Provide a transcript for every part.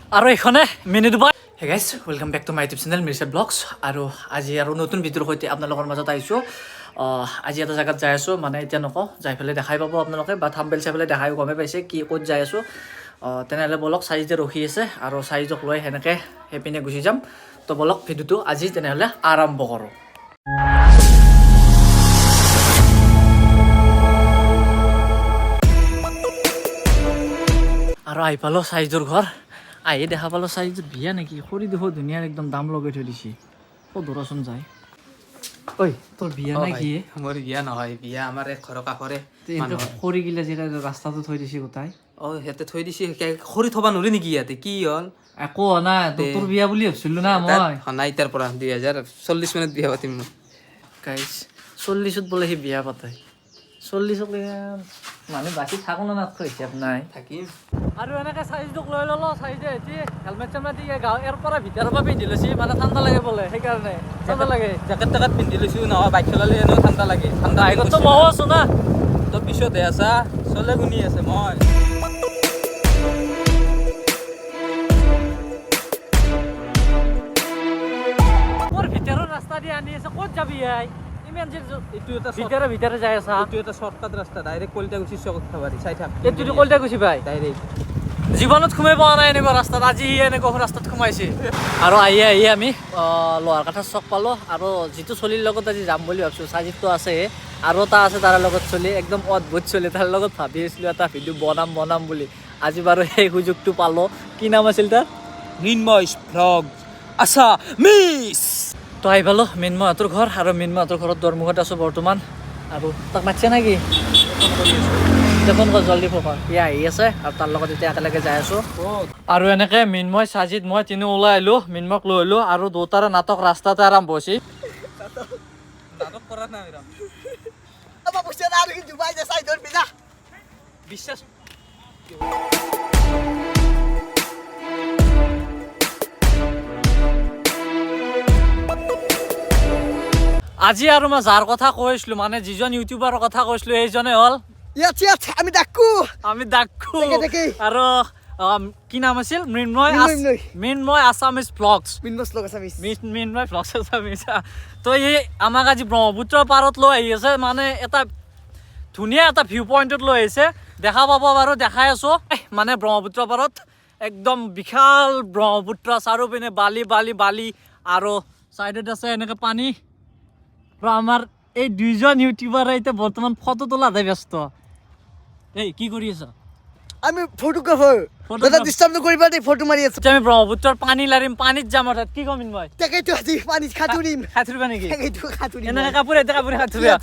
আৰু এখনে mini Dubai. Hey guys, welcome back to my YouTube channel Mircha vlogs. আৰু আজি আৰু নতুন ভিডিঅ'ৰ সৈতে আপোনালোকৰ মাজত আহিছোঁ। আজি এটা জেগাত যাই আছোঁ, মানে এতিয়া নকওঁ, যাই পেলাই দেখাই পাব আপোনালোকে, বা থাম্বনেইল চাই পেলাই দেখাই গমেই পাইছে কি ক'ত যাই আছোঁ। তেনেহ'লে বলক, চাইজে ৰখি আছে আৰু চাইজক লৈ সেনেকৈ সেইপিনে গুচি যাম। তো বলক ভিডিঅ'টো আজি তেনেহ'লে আৰম্ভ কৰোঁ। আৰু আহি পালোঁ চাইজৰ ঘৰ। আহি দেখা পালোঁ চাইজত বিয়া নেকি, খৰি দেখো ধুনীয়া একদম দাম লগাই থৈ দিছে। ক'ত ধৰাচোন যায়। ঐ তোৰ বিয়া নে কি? মোৰ বিয়া নহয়, বিয়া আমাৰ এক ঘৰৰ কাষৰে খৰি গিলা যে ৰাস্তাটো থৈ দিছে গোটাই। সিহঁতে থৈ দিছে, খৰি থবা নোৱাৰি নেকি ইয়াতে? কি হ'ল? একো হোৱা নাই, তোৰ বিয়া বুলি ভাবিছিলো না মই। নাই, তাৰ পৰা 2040 মানত বিয়া পাতিম মই। গাইজ 40ত বোলে সি বিয়া পাতে। 40ত মানুহ বাচি থাকো না নাথাকো হিচাপ নাই। থাকিম আৰু এনেকৈ চাইজটোক লৈ ল'লো, চাইজে এতিয়া হেলমেট চেলমেট দি গাঁও ইয়াৰ পৰা ভিতৰৰ পৰা পিন্ধি লৈছি, মানে ঠাণ্ডা লাগে বোলে, সেইকাৰণে ঠাণ্ডা লাগে। জেকেট টেকেট পিন্ধি লৈছো, নহয় বাইক চলালে এনেও ঠাণ্ডা লাগে। ঠাণ্ডা বাইকততো ময়ো আছো না। তই পিছতহে আছা, চলে শুনি আছে মই। মোৰ ভিতৰৰ ৰাস্তা দি আনি আছে, ক'ত যাবি আই? ইমান যে এইটো এটা ভিতৰে ভিতৰে যাই আছা। এইটো এটা শ্বৰ্টকাট ৰাস্তা, ডাইৰেক্ট কলিতা গুচি চকত খাবাৰি চাই থাক। এইটো কলিতা গুচি পাই ডাইৰেক্ট জীৱনত সোমাই পোৱা নাই এনেকুৱা ৰাস্তাত, আজি এনেকুৱা ৰাস্তাত সোমাইছে। আৰু আহি আমি লোহাৰ কাঠাৰ চক পালোঁ। আৰু যিটো চলিৰ লগত আজি যাম বুলি ভাবিছোঁ, চাজিতটো আছে আৰু এটা আছে তাৰ লগত চলি, একদম অদ্ভুত চলি, তাৰ লগত ভাবি আছিলোঁ এটা ভিডিঅ' বনাম বুলি। আজি বাৰু সেই সুযোগটো পালোঁ। কি নাম আছিল তাৰ? মিনময় ভ্লগ আছা মিছ। তো আহি পালোঁ মিনময়হঁতৰ ঘৰ, আৰু মিনময়হঁতৰ ঘৰত দুৱাৰমুখত আছোঁ বৰ্তমান। আৰু তাক মাতিছে নেকি? ফোন কৰ, জল্দি ফোন কৰ। সি আহি আছে আৰু তাৰ লগত এতিয়া একেলগে যাই আছোঁ। আৰু এনেকৈ মিনময়, চাজিত, মই তিনি ওলাই আহিলোঁ, মিনময়ক লৈ আহিলোঁ। আৰু দুটাৰে নাটক ৰাস্তাতে আৰম্ভ হৈছে। নাটক কৰা নাই বিশ্বাস আজি আৰু মই যাৰ কথা কৈছিলোঁ, মানে যিজন ইউটিউবাৰৰ কথা কৈছিলোঁ, এইজনে হ'ল আমি ডাক্কু। আৰু কি নাম আছিল? মিনময় আছামিজ ব্লগছ। মিনময় blogs Assamese. তো এই আমাক আজি ব্ৰহ্মপুত্ৰৰ পাৰত লৈ আহি আছে, মানে এটা ধুনীয়া এটা ভিউ পইণ্টত লৈ আহিছে। দেখা পাব বাৰু, দেখাই আছোঁ। মানে ব্ৰহ্মপুত্ৰৰ পাৰত একদম বিশাল ব্ৰহ্মপুত্ৰ, চাৰিওপিনে বালি বালি বালি, আৰু চাইডত আছে এনেকৈ পানী। আৰু আমাৰ এই দুইজন ইউটিউবাৰে এতিয়া বৰ্তমান ফটো তোলাতে ব্যস্ত। এই কি কৰি আছ? আমি ফটোগ্ৰাফাৰ, দাদা ডিস্টাৰ্ব নকৰিবা দেই, ফটো মাৰি আছো। আমি ব্ৰহ্মপুত্ৰৰ পানী লাৰিম, পানীত যাম। অৰ্থাৎ কি কম মই তাকেইতো আজি পানীত সাঁতুৰিম। সাঁতুৰিবা নেকি? তাকেইতো সাঁতুৰিম। এনেকৈ কাপোৰে সাঁতুৰিবা?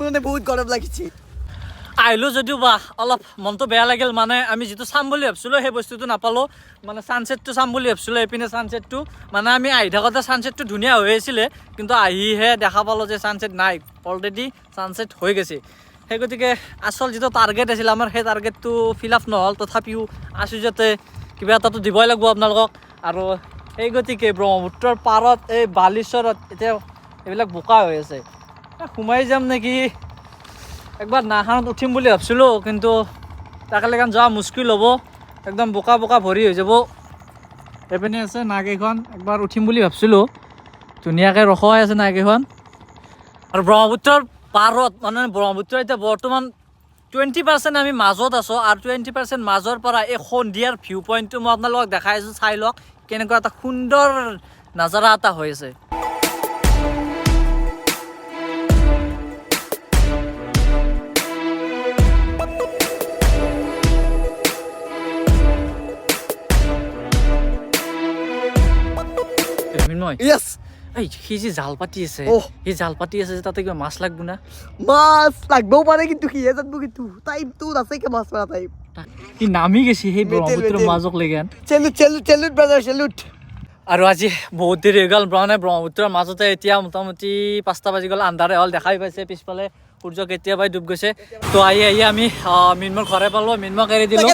মানে বহুত গৰম লাগিছে। আহিলোঁ যদিও বা অলপ মনটো বেয়া লাগিল, মানে আমি যিটো চাম বুলি ভাবিছিলোঁ সেই বস্তুটো নাপালোঁ। মানে ছানছেটটো চাম বুলি ভাবিছিলোঁ, এইপিনে ছানছেটটো, মানে আমি আহি থাকোঁতে ছানছেটটো ধুনীয়া হৈ আছিলে, কিন্তু আহিহে দেখা পালোঁ যে ছানছেট নাই, অলৰেডি ছানছেট হৈ গৈছে। সেই গতিকে আচল যিটো টাৰ্গেট আছিল আমাৰ, সেই টাৰ্গেটটো ফিল আপ নহ'ল। তথাপিও আছোঁ যাতে কিবা এটাতো দিবই লাগিব আপোনালোকক। আৰু সেই গতিকে ব্ৰহ্মপুত্ৰৰ পাৰত এই বালিচৰত এতিয়া এইবিলাক বোকা হৈ আছে, সোমাই যাম নেকি। একবাৰ নাওখনত উঠিম বুলি ভাবিছিলোঁ, কিন্তু তাকেলেকান যোৱা মুস্কিল হ'ব, একদম বোকা বোকা ভৰি হৈ যাব। এইপিনে আছে নাওকেইখন, একবাৰ উঠিম বুলি ভাবিছিলোঁ, ধুনীয়াকৈ ৰখোৱাই আছে নাওকেইখন। আৰু ব্ৰহ্মপুত্ৰৰ পাৰত, মানে ব্ৰহ্মপুত্ৰ এতিয়া বৰ্তমান 20% আমি মাজত আছোঁ, আৰু 20% মাজৰ পৰা এই সন্ধিয়াৰ ভিউ পইণ্টটো মই আপোনালোকক দেখাই আছোঁ। চাই লওক কেনেকুৱা এটা সুন্দৰ নাজাৰা এটা হৈ আছে। সি যে জাল পাতি আছে, সি জাল পাতি আছে, তাতে কিবা মাছ লাগব না? মাছ লাগবও পাৰে, কিন্তু সিহে জানব। কিন্তু টাইমটো আছে কি মাছ মাৰা টাইম। সি নামি গৈছে সেই ব্ৰহ্মপুত্ৰৰ মাজক লেগেন। Salute brother, salute. আৰু আজি বহুত দেৰি হৈ গ'ল, মানে ব্ৰহ্মপুত্ৰৰ মাজতে এতিয়া মোটামুটি 5টা বাজি গ'ল, আন্ধাৰে হ'ল। দেখাই পাইছে পিছফালে সূৰ্য কেতিয়াবাই ডুব গৈছে। তো আহি আমি মিনময়ৰ ঘৰে পালোঁ, মিনময়ক এৰি দিলোঁ।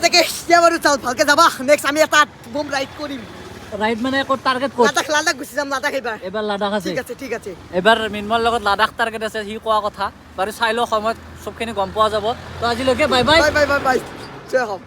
বাৰু চাওঁ, ভালকে যাবা। নেক্সট আমি এটা বম ৰাইড কৰিম। ৰাইড মানে ক'ত টাৰ্গেট ক'ত? লাডাখ গুচি যাম, লাডাখ এইবাৰ। এবাৰ লাডাখ আছে? ঠিক আছে। এবাৰ মিনময়ৰ লগত লাডাখ টাৰ্গেট আছে, সি কোৱা কথা বাৰু। চাই লওঁ, সময়ত চবখিনি গম পোৱা যাব। তো আজিলৈকে বাই বাই। জয় হওক।